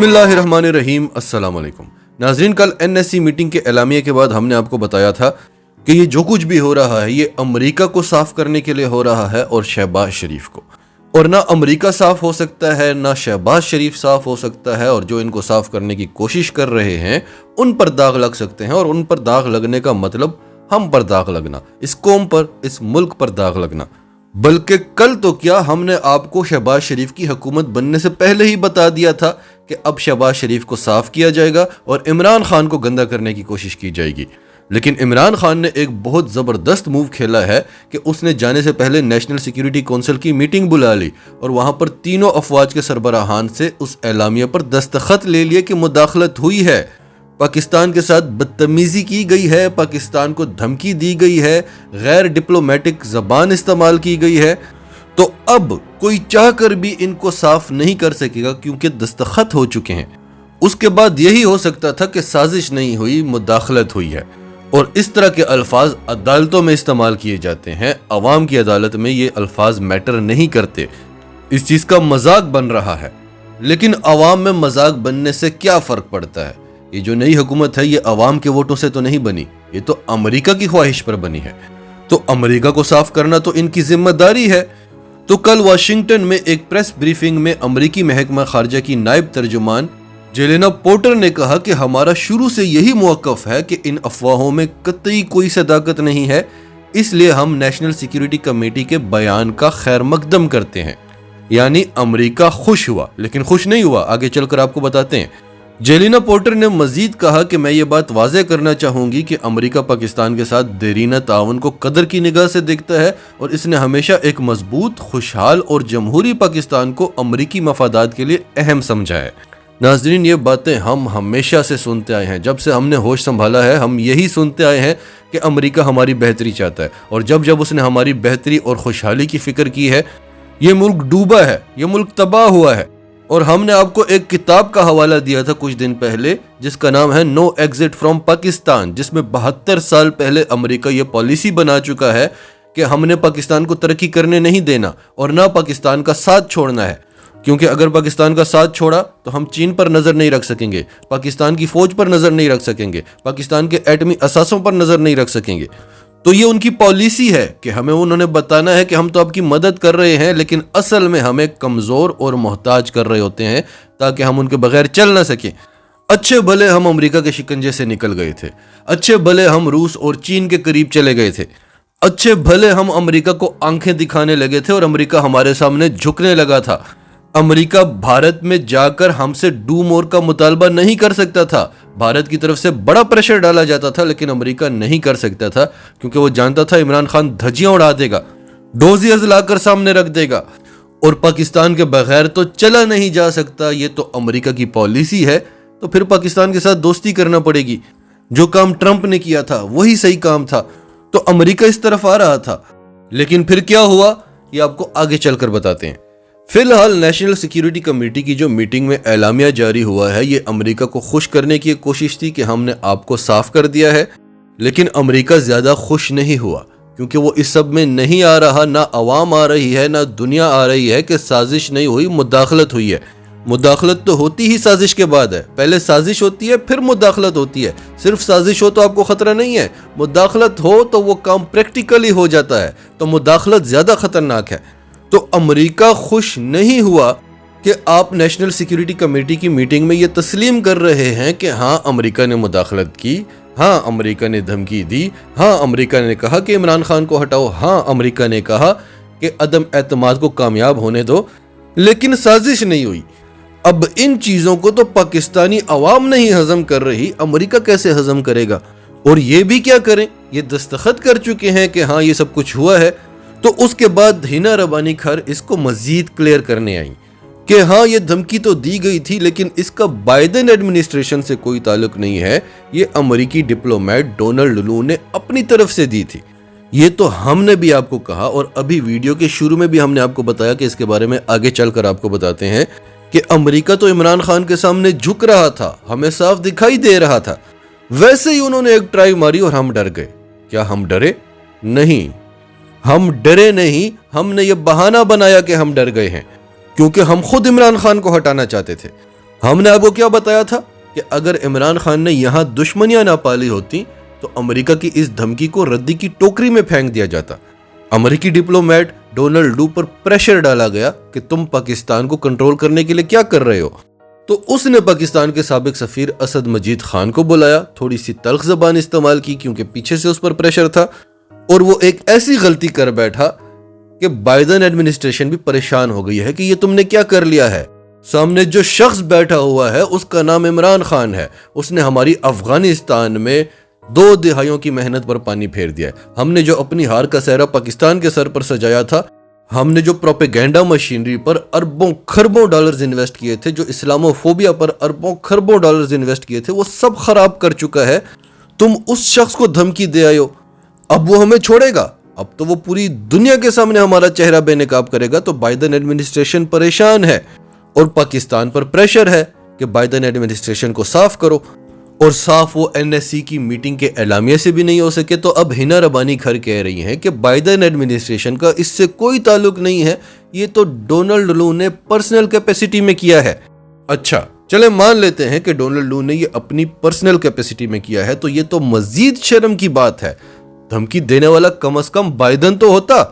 بسم اللہ الرحمن الرحیم۔ السلام علیکم ناظرین، کل NSC میٹنگ کے اعلامیے کے بعد ہم نے آپ کو بتایا تھا کہ یہ جو کچھ بھی ہو رہا ہے یہ امریکہ کو صاف کرنے کے لیے ہو رہا ہے اور شہباز شریف کو، اور نہ امریکہ صاف ہو سکتا ہے نہ شہباز شریف صاف ہو سکتا ہے، اور جو ان کو صاف کرنے کی کوشش کر رہے ہیں ان پر داغ لگ سکتے ہیں، اور ان پر داغ لگنے کا مطلب ہم پر داغ لگنا، اس قوم پر، اس ملک پر داغ لگنا۔ بلکہ کل تو کیا، ہم نے آپ کو شہباز شریف کی حکومت بننے سے پہلے ہی بتا دیا تھا کہ اب شہباز شریف کو صاف کیا جائے گا اور عمران خان کو گندا کرنے کی کوشش کی جائے گی۔ لیکن عمران خان نے ایک بہت زبردست موو کھیلا ہے کہ اس نے جانے سے پہلے نیشنل سیکیورٹی کونسل کی میٹنگ بلا لی اور وہاں پر تینوں افواج کے سربراہان سے اس اعلامیہ پر دستخط لے لیے کہ مداخلت ہوئی ہے، پاکستان کے ساتھ بدتمیزی کی گئی ہے، پاکستان کو دھمکی دی گئی ہے، غیر ڈپلومیٹک زبان استعمال کی گئی ہے، تو اب کوئی چاہ کر بھی ان کو صاف نہیں کر سکے گا کیونکہ دستخط ہو چکے ہیں۔ اس کے بعد یہی ہو سکتا تھا کہ سازش نہیں ہوئی، مداخلت ہوئی ہے، اور اس طرح کے الفاظ عدالتوں میں استعمال کیے جاتے ہیں، عوام کی عدالت میں یہ الفاظ میٹر نہیں کرتے، اس چیز کا مذاق بن رہا ہے۔ لیکن عوام میں مذاق بننے سے کیا فرق پڑتا ہے؟ یہ جو نئی حکومت ہے یہ عوام کے ووٹوں سے تو نہیں بنی، یہ تو امریکہ کی خواہش پر بنی ہے، تو امریکہ کو صاف کرنا تو ان کی ذمہ داری ہے۔ تو کل واشنگٹن میں ایک پریس بریفنگ میں امریکی محکمہ خارجہ کی نائب ترجمان جیلینا پورٹر نے کہا کہ ہمارا شروع سے یہی موقف ہے کہ ان افواہوں میں قطعی کوئی صداقت نہیں ہے، اس لیے ہم نیشنل سیکیورٹی کمیٹی کے بیان کا خیر مقدم کرتے ہیں۔ یعنی امریکہ خوش ہوا، لیکن خوش نہیں ہوا، آگے چل کر آپ کو بتاتے ہیں۔ جیلینا پورٹر نے مزید کہا کہ میں یہ بات واضح کرنا چاہوں گی کہ امریکہ پاکستان کے ساتھ دیرینہ تعاون کو قدر کی نگاہ سے دیکھتا ہے، اور اس نے ہمیشہ ایک مضبوط، خوشحال اور جمہوری پاکستان کو امریکی مفادات کے لیے اہم سمجھا ہے۔ ناظرین، یہ باتیں ہم ہمیشہ سے سنتے آئے ہیں، جب سے ہم نے ہوش سنبھالا ہے ہم یہی سنتے آئے ہیں کہ امریکہ ہماری بہتری چاہتا ہے، اور جب اس نے ہماری بہتری اور خوشحالی کی فکر کی ہے، یہ ملک ڈوبا ہے، یہ ملک تباہ ہوا ہے۔ اور ہم نے آپ کو ایک کتاب کا حوالہ دیا تھا کچھ دن پہلے جس کا نام ہے نو ایگزٹ فرام پاکستان، جس میں 72 سال پہلے امریکہ یہ پالیسی بنا چکا ہے کہ ہم نے پاکستان کو ترقی کرنے نہیں دینا اور نہ پاکستان کا ساتھ چھوڑنا ہے، کیونکہ اگر پاکستان کا ساتھ چھوڑا تو ہم چین پر نظر نہیں رکھ سکیں گے، پاکستان کی فوج پر نظر نہیں رکھ سکیں گے، پاکستان کے ایٹمی اثاثوں پر نظر نہیں رکھ سکیں گے۔ تو یہ ان کی پالیسی ہے کہ ہمیں انہوں نے بتانا ہے کہ ہم تو آپ کی مدد کر رہے ہیں، لیکن اصل میں ہمیں کمزور اور محتاج کر رہے ہوتے ہیں تاکہ ہم ان کے بغیر چل نہ سکیں۔ اچھے بھلے ہم امریکہ کے شکنجے سے نکل گئے تھے، اچھے بھلے ہم روس اور چین کے قریب چلے گئے تھے، اچھے بھلے ہم امریکہ کو آنکھیں دکھانے لگے تھے اور امریکہ ہمارے سامنے جھکنے لگا تھا۔ امریکہ بھارت میں جا کر ہم سے ڈو مور کا مطالبہ نہیں کر سکتا تھا، بھارت کی طرف سے بڑا پریشر ڈالا جاتا تھا، لیکن امریکہ نہیں کر سکتا تھا کیونکہ وہ جانتا تھا عمران خان دھجیاں اڑا دے گا، ڈوزیئرز لا کر سامنے رکھ دے گا، اور پاکستان کے بغیر تو چلا نہیں جا سکتا، یہ تو امریکہ کی پالیسی ہے، تو پھر پاکستان کے ساتھ دوستی کرنا پڑے گی۔ جو کام ٹرمپ نے کیا تھا وہی صحیح کام تھا، تو امریکہ اس طرف آ رہا تھا۔ لیکن پھر کیا ہوا یہ آپ کو آگے چل کر بتاتے ہیں۔ فی الحال نیشنل سیکیورٹی کمیٹی کی جو میٹنگ میں اعلامیہ جاری ہوا ہے یہ امریکہ کو خوش کرنے کی ایک کوشش تھی کہ ہم نے آپ کو صاف کر دیا ہے، لیکن امریکہ زیادہ خوش نہیں ہوا کیونکہ وہ اس سب میں نہیں آ رہا، نہ عوام آ رہی ہے نہ دنیا آ رہی ہے کہ سازش نہیں ہوئی، مداخلت ہوئی ہے۔ مداخلت تو ہوتی ہی سازش کے بعد ہے، پہلے سازش ہوتی ہے پھر مداخلت ہوتی ہے۔ صرف سازش ہو تو آپ کو خطرہ نہیں ہے، مداخلت ہو تو وہ کام پریکٹیکلی ہو جاتا ہے، تو مداخلت زیادہ خطرناک ہے۔ تو امریکہ خوش نہیں ہوا کہ آپ نیشنل سیکیورٹی کمیٹی کی میٹنگ میں یہ تسلیم کر رہے ہیں کہ ہاں امریکہ نے مداخلت کی، ہاں امریکہ نے دھمکی دی، ہاں امریکہ نے کہا کہ عمران خان کو ہٹاؤ، ہاں امریکہ نے کہا کہ عدم اعتماد کو کامیاب ہونے دو، لیکن سازش نہیں ہوئی۔ اب ان چیزوں کو تو پاکستانی عوام نہیں ہضم کر رہی، امریکہ کیسے ہضم کرے گا؟ اور یہ بھی کیا کریں، یہ دستخط کر چکے ہیں کہ ہاں یہ سب کچھ ہوا ہے۔ تو اس کے بعد ہینا ربانی کھر اس کو مزید کلیئر کرنے آئیں کہ ہاں یہ دھمکی تو دی گئی تھی لیکن اس کا بائیڈن ایڈمنسٹریشن سے کوئی تعلق نہیں ہے، یہ امریکی ڈپلومیٹ ڈونلڈ لو نے اپنی طرف سے دی تھی۔ یہ تو ہم نے بھی آپ کو کہا، اور ابھی ویڈیو کے شروع میں بھی ہم نے آپ کو بتایا کہ اس کے بارے میں آگے چل کر آپ کو بتاتے ہیں کہ امریکہ تو عمران خان کے سامنے جھک رہا تھا، ہمیں صاف دکھائی دے رہا تھا، ویسے ہی انہوں نے ایک ٹرائی ماری اور ہم ڈر گئے۔ کیا ہم ڈرے؟ نہیں، ہم ڈرے نہیں، ہم نے یہ بہانہ بنایا کہ ہم ڈر گئے ہیں کیونکہ ہم خود عمران خان کو ہٹانا چاہتے تھے، ہم نے آپ کو کیا بتایا تھا کہ اگر عمران خان نے یہاں دشمنیاں نہ پالی ہوتی تو امریکہ کی اس دھمکی کو ردی کی ٹوکری میں پھینک دیا جاتا. امریکی ڈپلومیٹ ڈونلڈ لو پر پریشر ڈالا گیا کہ تم پاکستان کو کنٹرول کرنے کے لیے کیا کر رہے ہو. تو اس نے پاکستان کے سابق سفیر اسد مجید خان کو بلایا, تھوڑی سی تلخ زبان استعمال کی کیونکہ پیچھے سے اس پر پریشر تھا, اور وہ ایک ایسی غلطی کر بیٹھا کہ بائیڈن ایڈمنسٹریشن بھی پریشان ہو گئی ہے کہ یہ تم نے کیا کر لیا ہے. سامنے جو شخص بیٹھا ہوا ہے اس کا نام عمران خان ہے. اس نے ہماری افغانستان میں 2 دہائیوں کی محنت پر پانی پھیر دیا ہے. ہم نے جو اپنی ہار کا سہرا پاکستان کے سر پر سجایا تھا, ہم نے جو پروپیگینڈا مشینری پر اربوں خربوں ڈالرز انویسٹ کیے تھے, جو اسلامو فوبیا پر اربوں خربوں ڈالرز انویسٹ کیے تھے, وہ سب خراب کر چکا ہے. تم اس شخص کو دھمکی دے آئے ہو, اب وہ ہمیں چھوڑے گا؟ اب تو وہ پوری دنیا کے سامنے ہمارا چہرہ بے نقاب کرے گا. تو بائیڈن ایڈمنسٹریشن پریشان ہے اور پاکستان پر پریشر ہے کہ بائیڈن ایڈمنسٹریشن کو صاف کرو, اور صاف وہ NSC کی میٹنگ کے اعلامیے سے بھی نہیں ہو سکے. تو اب ہنا ربانی گھر کہہ رہی ہیں کہ بائیڈن ایڈمنسٹریشن کا اس سے کوئی تعلق نہیں ہے, یہ تو ڈونلڈ لو نے پرسنل کیپیسٹی میں کیا ہے. اچھا چلے مان لیتے ہیں کہ ڈونلڈ لو نے یہ اپنی پرسنل کیپیسٹی میں کیا ہے, تو یہ تو مزید شرم کی بات ہے. دھمکی دینے والا کم از کم بائیڈن تو ہوتا,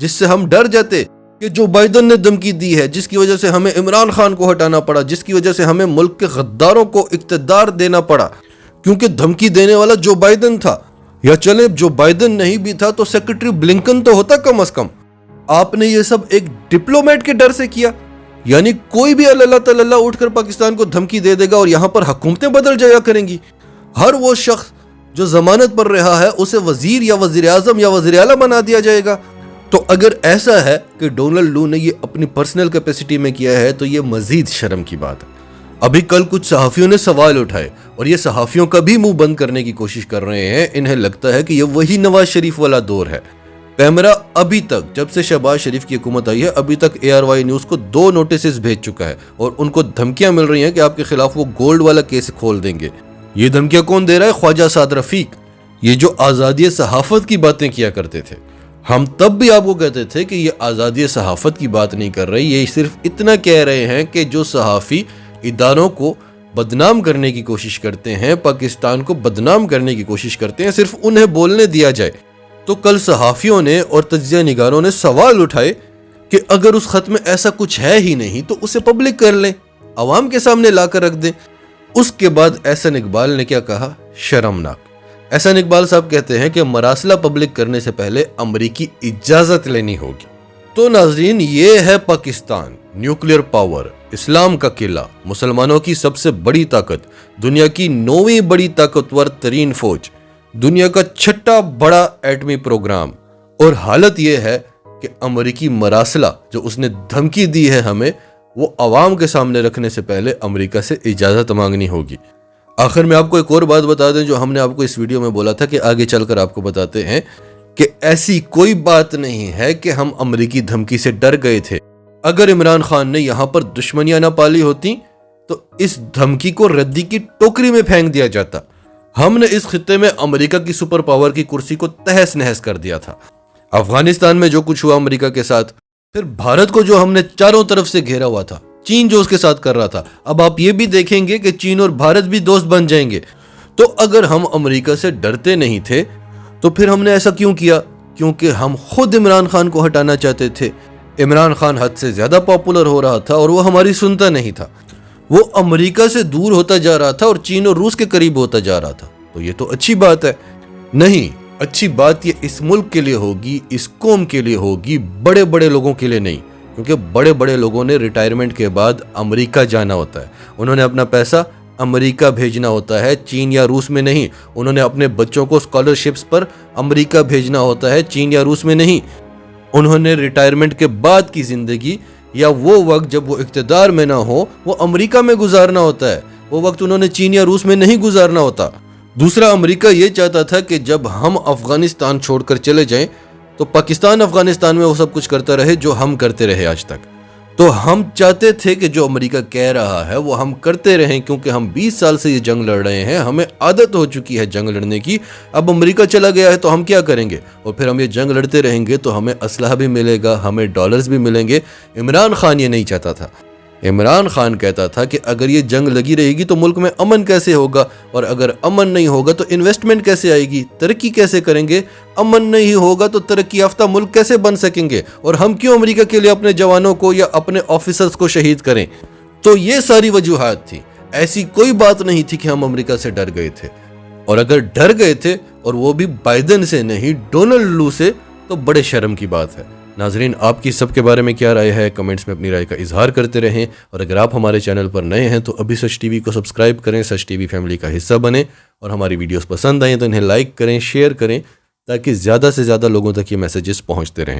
جس سے ہم ڈر جاتے کہ جو بائیڈن نے دھمکی دی ہے, جس کی وجہ سے ہمیں عمران خان کو ہٹانا پڑا, جس کی وجہ سے ہمیں ملک کے غداروں کو اقتدار دینا پڑا, کیونکہ دھمکی دینے والا جو بائیڈن تھا. یا چلے جو بائیڈن نہیں بھی تھا تو سیکرٹری بلنکن تو ہوتا کم از کم. آپ نے یہ سب ایک ڈپلومیٹ کے ڈر سے کیا. یعنی کوئی بھی اللہ تعالی اٹھ کر پاکستان کو دھمکی دے دے گا اور یہاں پر حکومتیں بدل جایا کریں گی. ہر وہ شخص جو ضمانت پر رہا ہے اسے وزیر یا وزیر اعظم یا وزیر اعلیٰ بنا دیا جائے گا. تو اگر ایسا ہے کہ ڈونلڈ لو نے یہ اپنی پرسنل کیپیسٹی میں کیا ہے تو یہ مزید شرم کی بات ہے. ابھی کل کچھ صحافیوں نے سوال اٹھائے اور یہ صحافیوں کا بھی منہ بند کرنے کی کوشش کر رہے ہیں. انہیں لگتا ہے کہ یہ وہی نواز شریف والا دور ہے. پیمرا ابھی تک جب سے شہباز شریف کی حکومت آئی ہے ابھی تک ARY نیوز کو 2 نوٹسز بھیج چکا ہے اور ان کو دھمکیاں مل رہی ہیں کہ آپ کے خلاف وہ گولڈ والا کیس کھول دیں گے. یہ دھمکیاں کون دے رہا ہے؟ خواجہ سعد رفیق, یہ جو آزادی صحافت کی باتیں کیا کرتے تھے. ہم تب بھی آپ کو کہتے تھے کہ یہ آزادی صحافت کی بات نہیں کر رہے, یہ صرف اتنا کہہ رہے ہیں کہ جو صحافی اداروں کو بدنام کرنے کی کوشش کرتے ہیں, پاکستان کو بدنام کرنے کی کوشش کرتے ہیں, صرف انہیں بولنے دیا جائے. تو کل صحافیوں نے اور تجزیہ نگاروں نے سوال اٹھائے کہ اگر اس خط میں ایسا کچھ ہے ہی نہیں تو اسے پبلک کر لیں, عوام کے سامنے لا کر رکھ دیں. اس کے بعد احسن اقبال نے کیا کہا؟ شرمناک. احسن اقبال صاحب کہتے ہیں کہ مراسلہ پبلک کرنے سے پہلے امریکی اجازت لینی ہوگی. تو ناظرین, یہ ہے پاکستان, نیوکلیر پاور, اسلام کا قلعہ, مسلمانوں کی سب سے بڑی طاقت, دنیا کی 9ویں بڑی طاقتور ترین فوج, دنیا کا 6واں بڑا ایٹمی پروگرام. اور حالت یہ ہے کہ امریکی مراسلہ جو اس نے دھمکی دی ہے ہمیں, وہ عوام کے سامنے رکھنے سے پہلے امریکہ سے اجازت مانگنی ہوگی. آخر میں آپ کو ایک اور بات بتا دیں جو ہم نے آپ کو اس ویڈیو میں بولا تھا کہ آگے چل کر آپ کو بتاتے ہیں کہ ایسی کوئی بات نہیں ہے کہ ہم امریکی دھمکی سے ڈر گئے تھے. اگر عمران خان نے یہاں پر دشمنیاں نہ پالی ہوتی تو اس دھمکی کو ردی کی ٹوکری میں پھینک دیا جاتا. ہم نے اس خطے میں امریکہ کی سپر پاور کی کرسی کو تہس نہس کر دیا تھا. افغانستان میں جو کچھ ہوا امریکہ کے ساتھ, پھر بھارت کو جو ہم نے چاروں طرف سے گھیرا ہوا تھا, چین جو اس کے ساتھ کر رہا تھا, اب آپ یہ بھی دیکھیں گے کہ چین اور بھارت بھی دوست بن جائیں گے. تو اگر ہم امریکہ سے ڈرتے نہیں تھے تو پھر ہم نے ایسا کیوں کیا؟ کیونکہ ہم خود عمران خان کو ہٹانا چاہتے تھے. عمران خان حد سے زیادہ پاپولر ہو رہا تھا اور وہ ہماری سنتا نہیں تھا. وہ امریکہ سے دور ہوتا جا رہا تھا اور چین اور روس کے قریب ہوتا جا رہا تھا. تو یہ تو اچھی بات ہے. نہیں, اچھی بات یہ اس ملک کے لیے ہوگی, اس قوم کے لیے ہوگی, بڑے بڑے لوگوں کے لیے نہیں. کیونکہ بڑے بڑے لوگوں نے ریٹائرمنٹ کے بعد امریکہ جانا ہوتا ہے, انہوں نے اپنا پیسہ امریکہ بھیجنا ہوتا ہے, چین یا روس میں نہیں. انہوں نے اپنے بچوں کو اسکالرشپس پر امریکہ بھیجنا ہوتا ہے, چین یا روس میں نہیں. انہوں نے ریٹائرمنٹ کے بعد کی زندگی یا وہ وقت جب وہ اقتدار میں نہ ہو وہ امریکہ میں گزارنا ہوتا ہے. وہ وقت انہوں نے چین یا روس میں نہیں گزارنا ہوتا. دوسرا, امریکہ یہ چاہتا تھا کہ جب ہم افغانستان چھوڑ کر چلے جائیں تو پاکستان افغانستان میں وہ سب کچھ کرتا رہے جو ہم کرتے رہے آج تک. تو ہم چاہتے تھے کہ جو امریکہ کہہ رہا ہے وہ ہم کرتے رہیں, کیونکہ ہم 20 سال سے یہ جنگ لڑ رہے ہیں, ہمیں عادت ہو چکی ہے جنگ لڑنے کی. اب امریکہ چلا گیا ہے تو ہم کیا کریں گے؟ اور پھر ہم یہ جنگ لڑتے رہیں گے تو ہمیں اسلحہ بھی ملے گا, ہمیں ڈالرز بھی ملیں گے. عمران خان یہ نہیں چاہتا تھا. عمران خان کہتا تھا کہ اگر یہ جنگ لگی رہے گی تو ملک میں امن کیسے ہوگا، اور اگر امن نہیں ہوگا تو انویسٹمنٹ کیسے آئے گی، ترقی کیسے کریں گے، امن نہیں ہوگا تو ترقی یافتہ ملک کیسے بن سکیں گے، اور ہم کیوں امریکہ کے لیے اپنے جوانوں کو یا اپنے آفیسرز کو شہید کریں۔ تو یہ ساری وجوہات تھی، ایسی کوئی بات نہیں تھی کہ ہم امریکہ سے ڈر گئے تھے، اور اگر ڈر گئے تھے اور وہ بھی بائیڈن سے نہیں ڈونلڈ لو سے، تو بڑے شرم کی بات ہے۔ ناظرین، آپ کی سب کے بارے میں کیا رائے ہے؟ کمنٹس میں اپنی رائے کا اظہار کرتے رہیں، اور اگر آپ ہمارے چینل پر نئے ہیں تو ابھی سچ ٹی وی کو سبسکرائب کریں، سچ ٹی وی فیملی کا حصہ بنیں، اور ہماری ویڈیوز پسند آئیں تو انہیں لائک کریں، شیئر کریں، تاکہ زیادہ سے زیادہ لوگوں تک یہ میسیجز پہنچتے رہیں۔